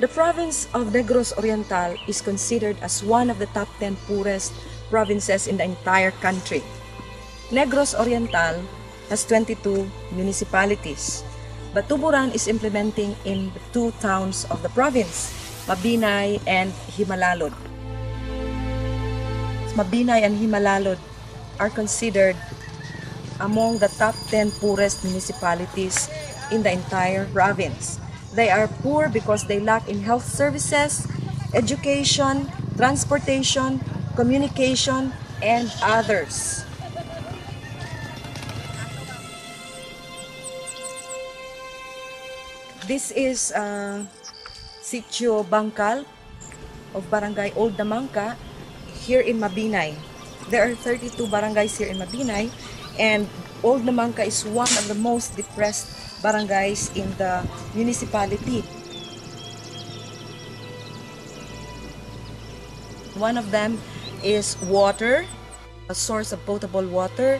The province of Negros Oriental is considered as one of the top 10 poorest provinces in the entire country. Negros Oriental has 22 municipalities, but Tuburan is implementing in the 2 towns of the province, Mabinay and Himalalud. Mabinay and Himalalud are considered among the top 10 poorest municipalities in the entire province. They are poor because they lack in health services, education, transportation, communication, and others. This is Sitio Bangkal of Barangay Old Namangka here in Mabinay. There are 32 barangays here in Mabinay, and Old Namangka is one of the most depressed barangays in the municipality. One of them is water, a source of potable water.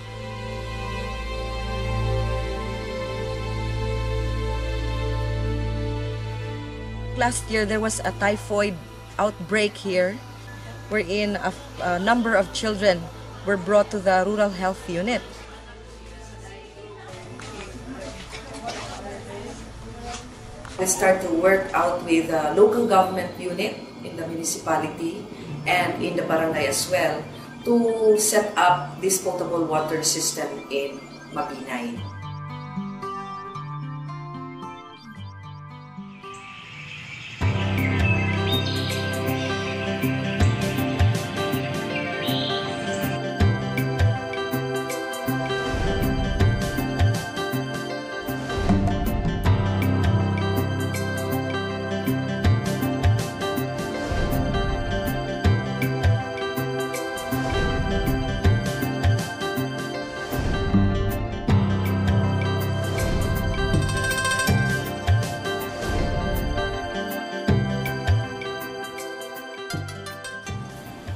Last year there was a typhoid outbreak here, wherein a number of children were brought to the rural health unit. We start to work out with the local government unit in the municipality and in the barangay as well to set up this potable water system in Mabinay.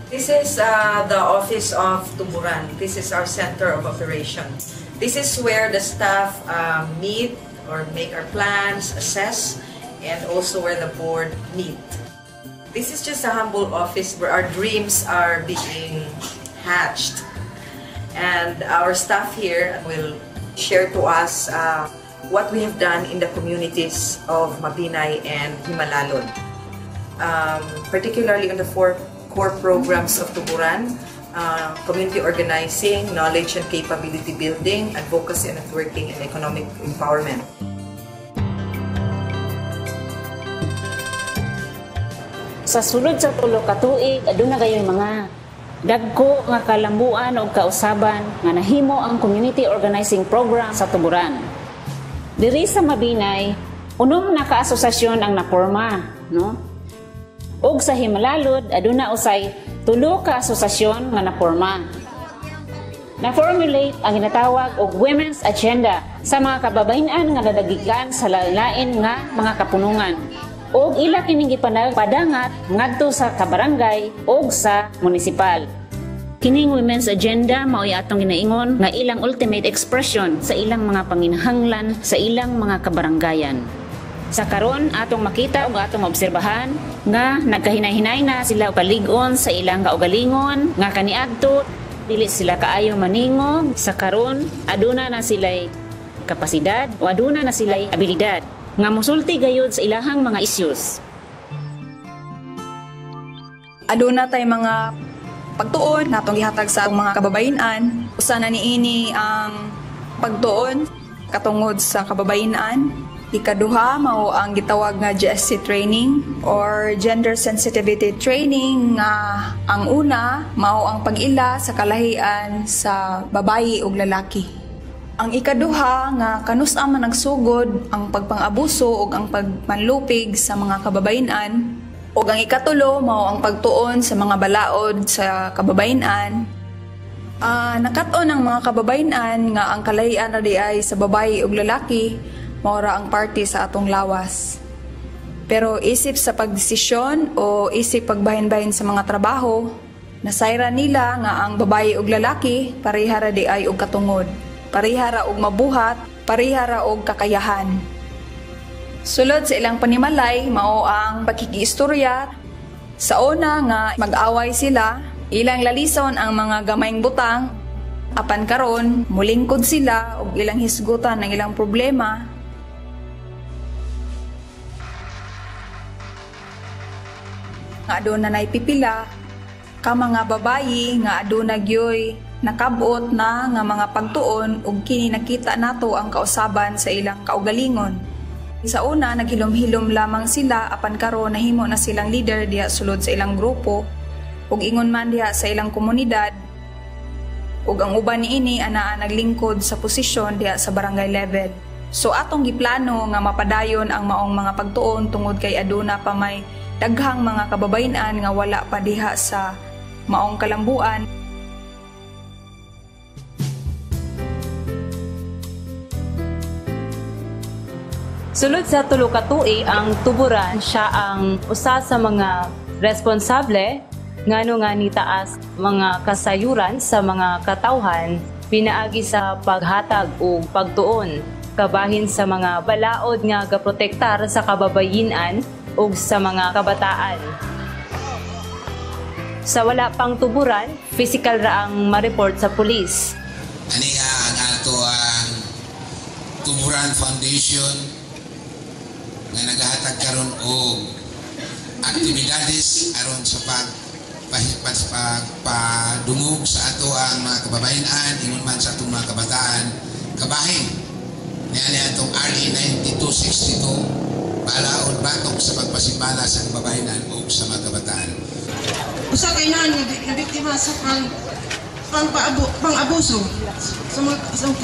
This is the office of Tuburan. This is our center of operation. This is where the staff meet or make our plans, assess, and also where the board meet. This is just a humble office where our dreams are being hatched. And our staff here will share to us what we have done in the communities of Mabinay and Himalalud. Particularly on the 4 core programs of Tuburan: community organizing, knowledge and capability building, advocacy and networking, and economic empowerment. Sa sulod sa tulo ka tuig, aduna gayoy mga dagko nga kalambuan o kausaban nga nahimo ang community organizing program sa Tuburan. Diri sa Mabinay, unom na ka-asosasyon ang naporma, no? Og sa Himalalud, aduna usay 3 ka asosasyon nga naporma. Na-formulate ang ginatawag og Women's Agenda sa mga kababayan nga nadagikan sa lain nga mga kapunungan. Og ila kining gipadangat ngadto sa kabarangay og sa munisipal. Kining Women's Agenda mao'y atong ginaingon nga ilang ultimate expression sa ilang mga panginahanglan sa ilang mga kabarangayan. Sa karon atong makita ug atong obserbahan nga nagkahinay-hinay na sila palig-on sa ilang kaugalingon nga kaniadto dili sila kaayo maningog. Sa karon aduna na sila'y kapasidad o aduna na sila'y abilidad nga mosulti gayud sa ilahang mga issues. Aduna tay mga pagtuon natong gihatag sa mga kababayan. Usa na niini ang pagtuon katungod sa kababayan. Ikaduha mao ang gitawag nga GSC training or gender sensitivity training nga ang una mao ang pag-ila sa kalahian sa babayi ug lalaki. Ang ikaduha nga kanus-a man nagsugod ang pagpang-abuso ug ang pagpanlupig sa mga kababayan. Ug ang ikatulo mao ang pagtuon sa mga balaod sa kababayan. Nakat-on ang mga kababayan nga ang kalahian na di ay sa babayi ug lalaki maura ang party sa atong lawas. Pero isip sa pagdesisyon o isip pagbahin-bahin sa mga trabaho, nasayra nila nga ang babae ug lalaki parihara di ay og katungod, parihara og mabuhat, parihara og kakayahan. Sulod sa ilang panimalay, mao ang pagkikiistorya. Sa una nga mag-away sila, ilang lalison ang mga gamayng butang, apan karon mulingkod sila og ilang hisgutan ng ilang problema. Nga aduna nay pipila ka mga babayi nga aduna gyoy nakabot na nga mga pagtuon ug kini nakita nato ang kausaban sa ilang kaugalingon. Sa una naghilom-hilom lamang sila apan karon nahimo na silang leader diha sulod sa ilang grupo ug ingon man diha sa ilang komunidad. Ug ang uban niini anaa naglingkod sa posisyon diha sa barangay level. So atong giplano nga mapadayon ang maong mga pagtuon tungod kay aduna pa may daghang mga kababayen-an nga wala pa diha sa maong kalambuan. Sulod sa tulo ka tuig ang tuburan, siya ang usa sa mga responsable ngano nga nitaas mga kasayuran sa mga katawhan pinaagi sa paghatag o pagtuon kabahin sa mga balaod nga gaprotektar sa kababayen-an ug sa mga kabataan. Sa wala pang tuburan, physical ra ang ma-report sa pulis. Ani ang ato ang Tuburan Foundation nga nagahatag karon og aktibidades aron sa pagpadungog sa ato ang mga kababayen-an ingon man sa atong mga kabataan kabahin niani atong RA 9262 balaod batok sa pagpasimbala sa kababayen-an ug sa mga kabataan. Usa kay na biktima sa pang-abuso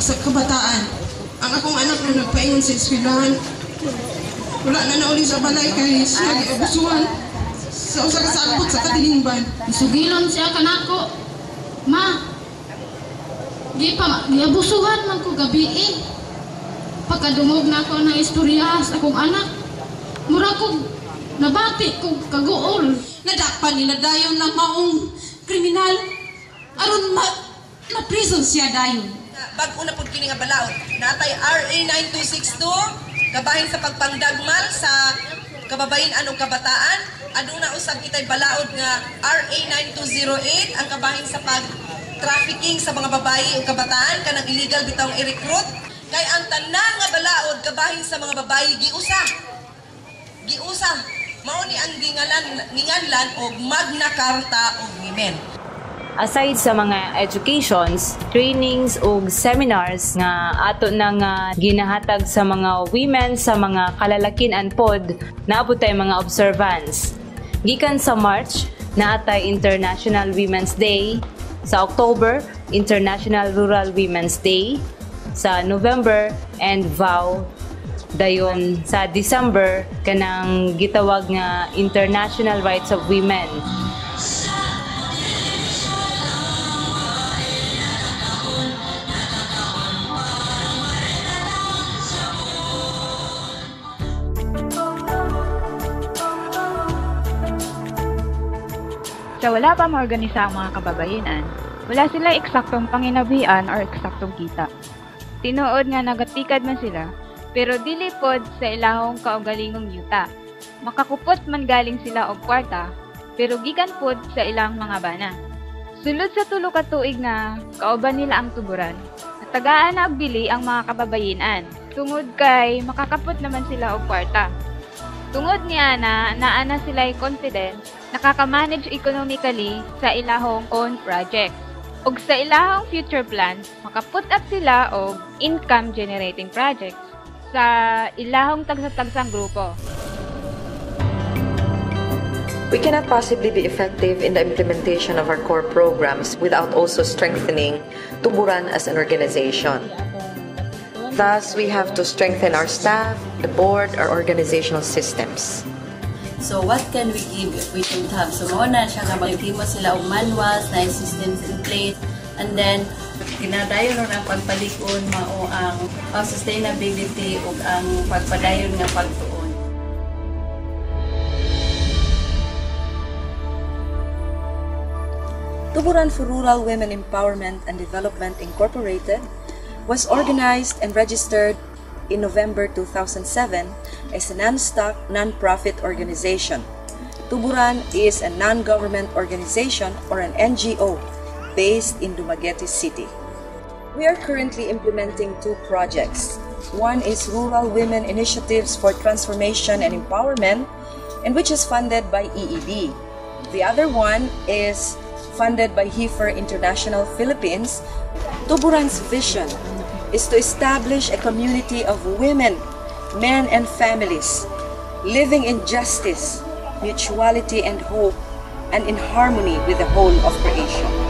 sa kabataan. Ang akong anak na nagpaingon sa eskwelahan wala na nauli sa balay kay siya giabusuhan sa usa ka salpot sa katilingban. Sugilon siya kanako. Ma, giabusuhan man ko gabi. Pagkadungog na ako ng istorya sa akong anak, mura ko nabati ko kaguol. Nadakpan nila dayon ng maong kriminal aron ma-prison siya dayon. Bag-una pud kini nga balaod. Natay RA 9262 kabahin sa pagpangdagmal sa kababayen-an ug kabataan. Aduna usab kitay balaod nga RA 9208 ang kabahin sa pag-trafficking sa mga babayi ug kabataan kanang illegal bitawng i-recruit. Kay ang tanan nga balaod kabahin sa mga babayi giusa mao ni ang ginganlan og Magna Carta og Women. Aside sa mga educations, trainings ug seminars nga ato na nga ginahatag sa mga women sa mga kalalakin-an pod, naabot tay mga observance. Gikan sa March, naatay International Women's Day, sa October, International Rural Women's Day, sa November, and VOW. Dayon sa December, kanang gitawag nga International Rights of Women. Sa wala pa maorganisa ang mga kababayenan, wala sila eksaktong panginabian or eksaktong kita. Tinuod nga nagatikad man sila, pero dili pod sa ilahong kaugalingong yuta. Makakupot man galing sila og kwarta, pero gikan pod sa ilang mga bana. Sulod sa tulo ka tuig nga kauban nila ang tuburan, natagaan na og bili ang mga kababayenan. Tungod kay makakapot naman sila og kwarta. Tungod niya naana sila'y confident, nakaka-manage economically sa ilahong own projects. Og sa ilahong future plans, makaput up sila og income-generating projects sa ilahong tagsa-tagsang grupo. We cannot possibly be effective in the implementation of our core programs without also strengthening Tuburan as an organization. Thus, we have to strengthen our staff, the board, our organizational systems. So what can we give if we don't have? So muna siya nga maghimo sila og manuals na systems in place, and then kinadayon ang pagpalikon mao ang sustainability ug ang pagpadayon nga pagtuon. Tuburan for Rural Women Empowerment and Development Incorporated was organized and registered in November 2007 as a non-stock, non-profit organization. Tuburan is a non-government organization or an NGO based in Dumaguete City. We are currently implementing 2 projects. One is Rural Women Initiatives for Transformation and Empowerment, and which is funded by EED. The other one is funded by Heifer International Philippines. Tuburan's vision is to establish a community of women, men, and families living in justice, mutuality, and hope, and in harmony with the whole of creation.